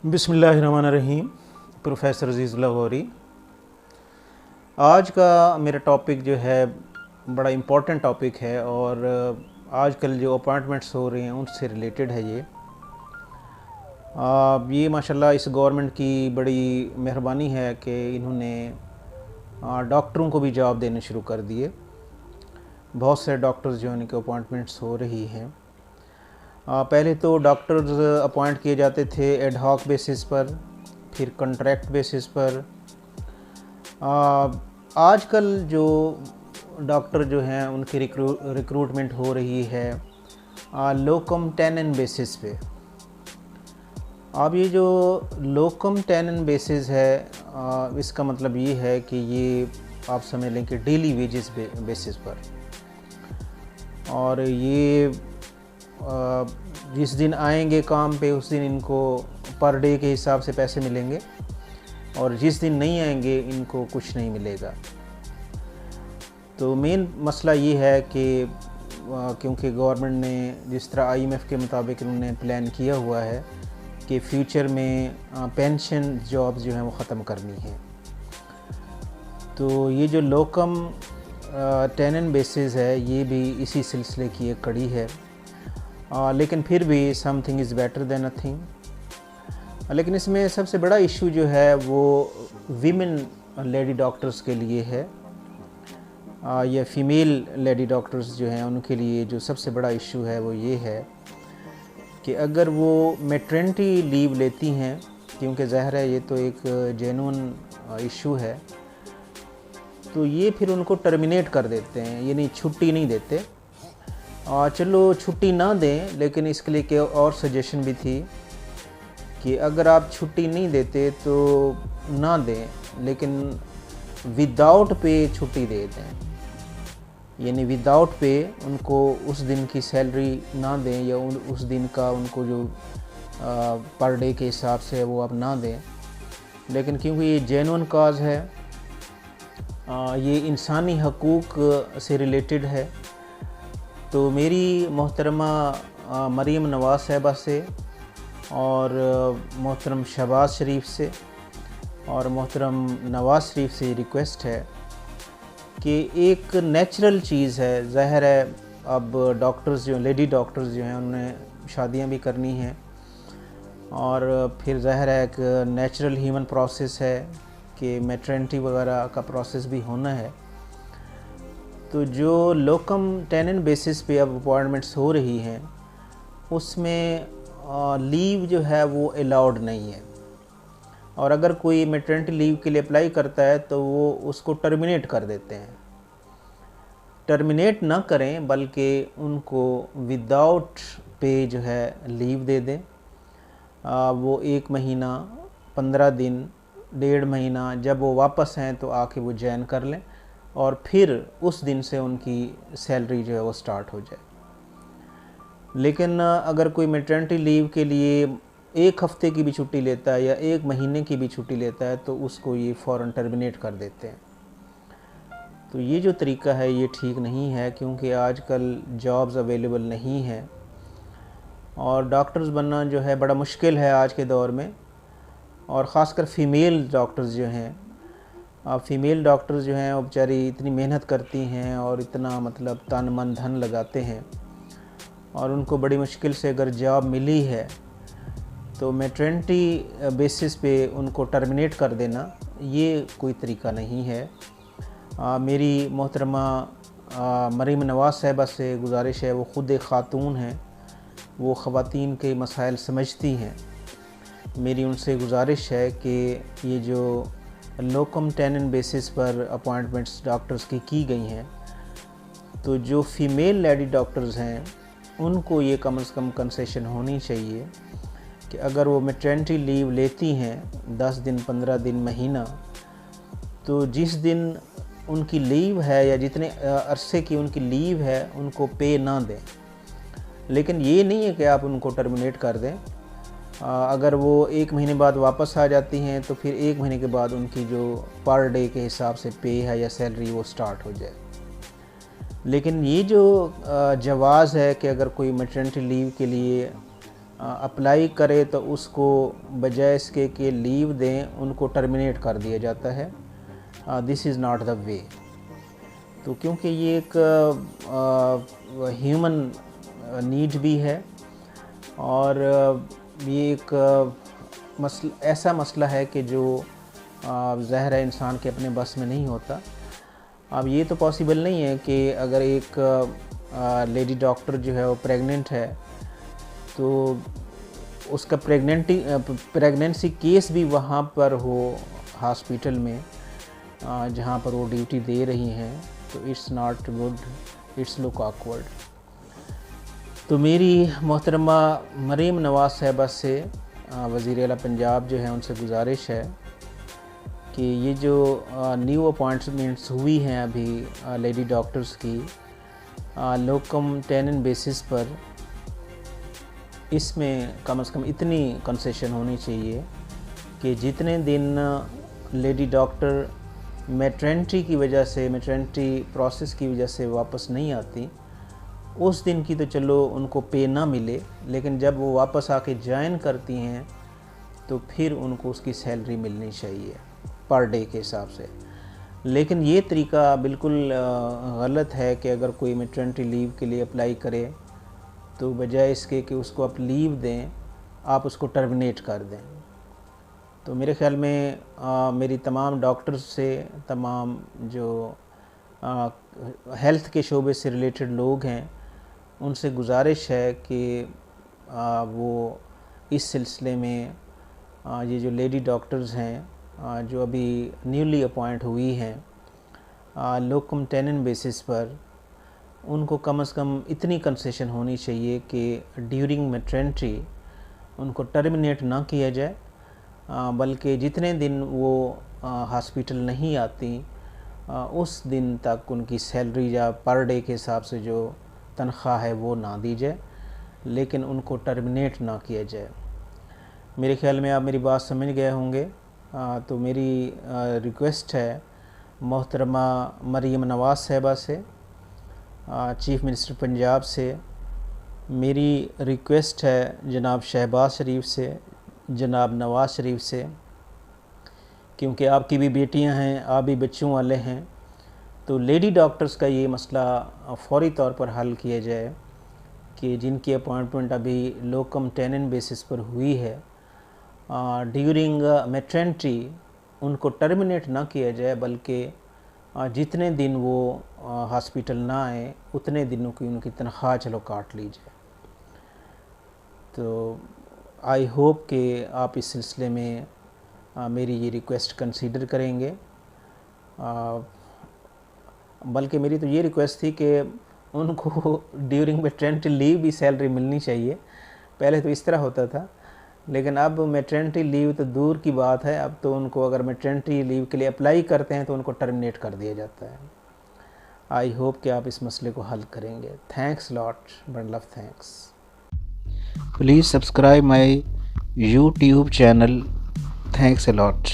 बिस्मिल्लाहिर्रहमानिर्रहीम। प्रोफेसर अज़ीज़ लाहौरी। आज का मेरा टॉपिक जो है बड़ा इम्पोर्टेंट टॉपिक है और आजकल जो अपॉइंटमेंट्स हो रही हैं उनसे रिलेटेड है ये माशाल्लाह इस गवर्नमेंट की बड़ी मेहरबानी है कि इन्होंने डॉक्टरों को भी जॉब देने शुरू कर दिए। बहुत से डॉक्टर्स जो उनके अपॉइंटमेंट्स हो रही हैं। पहले तो डॉक्टर्स अपॉइंट किए जाते थे एड हॉक बेसिस पर, फिर कॉन्ट्रैक्ट बेसिस पर। आजकल जो डॉक्टर जो हैं उनकी रिक्रूटमेंट हो रही है लोकम टेनन बेसिस पे। अब ये जो लोकम टेनन बेसिस है इसका मतलब ये है कि ये आप समझ लें कि डेली वेजेस बेसिस पर, और ये जिस दिन आएंगे काम पे उस दिन इनको पर डे के हिसाब से पैसे मिलेंगे और जिस दिन नहीं आएंगे इनको कुछ नहीं मिलेगा। तो मेन मसला ये है कि क्योंकि गवर्नमेंट ने जिस तरह IMF के मुताबिक उन्होंने प्लान किया हुआ है कि फ्यूचर में पेंशन जॉब्स जो हैं वो ख़त्म करनी है, तो ये जो लोकम टेनन बेसिस है ये भी इसी सिलसिले की एक कड़ी है। लेकिन फिर भी something is better than nothing. लेकिन इसमें सबसे बड़ा इशू जो है वो वीमेन लेडी डॉक्टर्स के लिए है, या फीमेल लेडी डॉक्टर्स जो हैं उनके लिए जो सबसे बड़ा इशू है वो ये है कि अगर वो मैटरनिटी लीव लेती हैं, क्योंकि ज़ाहिर है ये तो एक जेन्युइन इशू है, तो ये फिर उनको टर्मिनेट कर देते हैं, यानी छुट्टी नहीं देते। चलो छुट्टी ना दें, लेकिन इसके लिए क्या और सजेशन भी थी कि अगर आप छुट्टी नहीं देते तो ना दें, लेकिन विदाउट पे छुट्टी दे दें, यानी विदाउट पे उनको उस दिन की सैलरी ना दें या उस दिन का उनको जो पर डे के हिसाब से वो आप ना दें। लेकिन क्योंकि ये जेन्युइन काज है, ये इंसानी हकूक़ से रिलेटेड है, तो मेरी मोहतरमा मरीम नवाज़ साहिबा से और मोहतरम शहबाज शरीफ से और मोहतरम नवाज़ शरीफ से रिक्वेस्ट है कि एक नेचुरल चीज़ है, ज़ाहिर है अब डॉक्टर्स जो लेडी डॉक्टर्स जो हैं उन्हें शादियां भी करनी हैं और फिर ज़ाहिर है एक नेचुरल ह्यूमन प्रोसेस है कि मैटरनिटी वगैरह का प्रोसेस भी होना है। तो जो लोकम टेनन बेसिस पे अब अपॉइंटमेंट्स हो रही हैं उसमें लीव जो है वो अलाउड नहीं है, और अगर कोई मैटरनिटी लीव के लिए अप्लाई करता है तो वो उसको टर्मिनेट कर देते हैं। टर्मिनेट ना करें बल्कि उनको विदाउट पे जो है लीव दे दें। वो 1 महीना, 15 दिन, 1.5 महीना, जब वो वापस हैं तो आके वो ज्वाइन कर लें और फिर उस दिन से उनकी सैलरी जो है वो स्टार्ट हो जाए। लेकिन अगर कोई मैटरनिटी लीव के लिए 1 हफ़्ते की भी छुट्टी लेता है या 1 महीने की भी छुट्टी लेता है तो उसको ये फ़ौरन टर्मिनेट कर देते हैं। तो ये जो तरीका है ये ठीक नहीं है, क्योंकि आजकल जॉब्स अवेलेबल नहीं हैं और डॉक्टर्स बनना जो है बड़ा मुश्किल है आज के दौर में, और ख़ासकर फ़ीमेल डॉक्टर्स जो हैं, फ़ीमेल डॉक्टर्स जो हैं वो बेचारी इतनी मेहनत करती हैं और इतना मतलब तन मन धन लगाते हैं, और उनको बड़ी मुश्किल से अगर जॉब मिली है तो मैटरनिटी बेसिस पे उनको टर्मिनेट कर देना ये कोई तरीका नहीं है। मेरी मोहतरमा मरीम नवाज़ साहिबा से गुजारिश है, वो ख़ुद एक ख़ातून हैं, वो ख़वातीन के मसाइल समझती हैं। मेरी उनसे गुजारिश है कि ये जो लोकम टेनन बेसिस पर अपॉइंटमेंट्स डॉक्टर्स की गई हैं, तो जो फ़ीमेल लेडी डॉक्टर्स हैं उनको ये कम से कम कंसेशन होनी चाहिए कि अगर वो मैटरनिटी लीव लेती हैं 10 दिन, 15 दिन, महीना, तो जिस दिन उनकी लीव है या जितने अरसे की उनकी लीव है उनको पे ना दें। लेकिन ये नहीं है कि आप उनको टर्मिनेट कर दें। अगर वो 1 महीने बाद वापस आ जाती हैं तो फिर 1 महीने के बाद उनकी जो पर डे के हिसाब से पे है या सैलरी वो स्टार्ट हो जाए। लेकिन ये जो जवाज़ है कि अगर कोई मैटरनिटी लीव के लिए अप्लाई करे तो उसको बजाय इसके कि लीव दें उनको टर्मिनेट कर दिया जाता है। This is not the way. तो क्योंकि ये एक ह्यूमन नीड भी है और ये एक ऐसा मसला है कि जो ज़ाहिर है इंसान के अपने बस में नहीं होता। अब ये तो पॉसिबल नहीं है कि अगर एक लेडी डॉक्टर जो है वो प्रेग्नेंट है तो उसका प्रेगनेंसी केस भी वहाँ पर हो हॉस्पिटल में जहाँ पर वो ड्यूटी दे रही हैं, तो it's not good, it's look awkward. तो मेरी मोहतरमा मरीम नवाज़ साहिबा से वज़ीर आला पंजाब जो है उनसे गुजारिश है कि ये जो न्यू अपॉइंटमेंट्स हुई हैं अभी लेडी डॉक्टर्स की लोकम टेनेंट बेसिस पर, इसमें कम से कम इतनी कंसेशन होनी चाहिए कि जितने दिन लेडी डॉक्टर मैटरनिटी की वजह से, मैटरनिटी प्रोसेस की वजह से वापस नहीं आती, उस दिन की तो चलो उनको पे ना मिले, लेकिन जब वो वापस आके ज्वाइन करती हैं तो फिर उनको उसकी सैलरी मिलनी चाहिए पर डे के हिसाब से। लेकिन ये तरीका बिल्कुल गलत है कि अगर कोई मैटरनिटी लीव के लिए अप्लाई करे तो बजाय इसके कि उसको आप लीव दें, आप उसको टर्मिनेट कर दें। तो मेरे ख़्याल में मेरी तमाम डॉक्टर्स से, तमाम जो हेल्थ के शोबे से रिलेटेड लोग हैं, उनसे गुजारिश है कि वो इस सिलसिले में ये जो लेडी डॉक्टर्स हैं जो अभी न्यूली अपॉइंट हुई हैं लोकम टेनेंट बेसिस पर, उनको कम से कम इतनी कंसेशन होनी चाहिए कि ड्यूरिंग मैटरनिटी उनको टर्मिनेट ना किया जाए, बल्कि जितने दिन वो हॉस्पिटल नहीं आती उस दिन तक उनकी सैलरी या पर डे के हिसाब से जो तनख्वाह है वो ना दी जाए, लेकिन उनको टर्मिनेट ना किया जाए। मेरे ख़्याल में आप मेरी बात समझ गए होंगे। तो मेरी रिक्वेस्ट है मोहतरमा मरीम नवाज़ साहिबा से, चीफ़ मिनिस्टर पंजाब से, मेरी रिक्वेस्ट है जनाब शहबाज शरीफ से, जनाब नवाज़ शरीफ से, क्योंकि आपकी भी बेटियां हैं, आप भी बच्चों वाले हैं, तो लेडी डॉक्टर्स का ये मसला फ़ौरी तौर पर हल किया जाए कि जिनकी अपॉइंटमेंट अभी लोकम टेनेंट बेसिस पर हुई है, ड्यूरिंग मैटरनिटी उनको टर्मिनेट ना किया जाए, बल्कि जितने दिन वो हॉस्पिटल ना आए उतने दिनों की उनकी तनख्वाह चलो काट ली जाए। तो आई होप कि आप इस सिलसिले में मेरी ये रिक्वेस्ट कंसीडर करेंगे। बल्कि मेरी तो ये रिक्वेस्ट थी कि उनको ड्यूरिंग मैटरनिटी लीव भी सैलरी मिलनी चाहिए। पहले तो इस तरह होता था, लेकिन अब मैटरनिटी लीव तो दूर की बात है, अब तो उनको अगर मैटरनिटी लीव के लिए अप्लाई करते हैं तो उनको टर्मिनेट कर दिया जाता है। आई होप कि आप इस मसले को हल करेंगे। थैंक्स लॉट, बड़ा love thanks. Please subscribe my YouTube channel. Thanks a lot.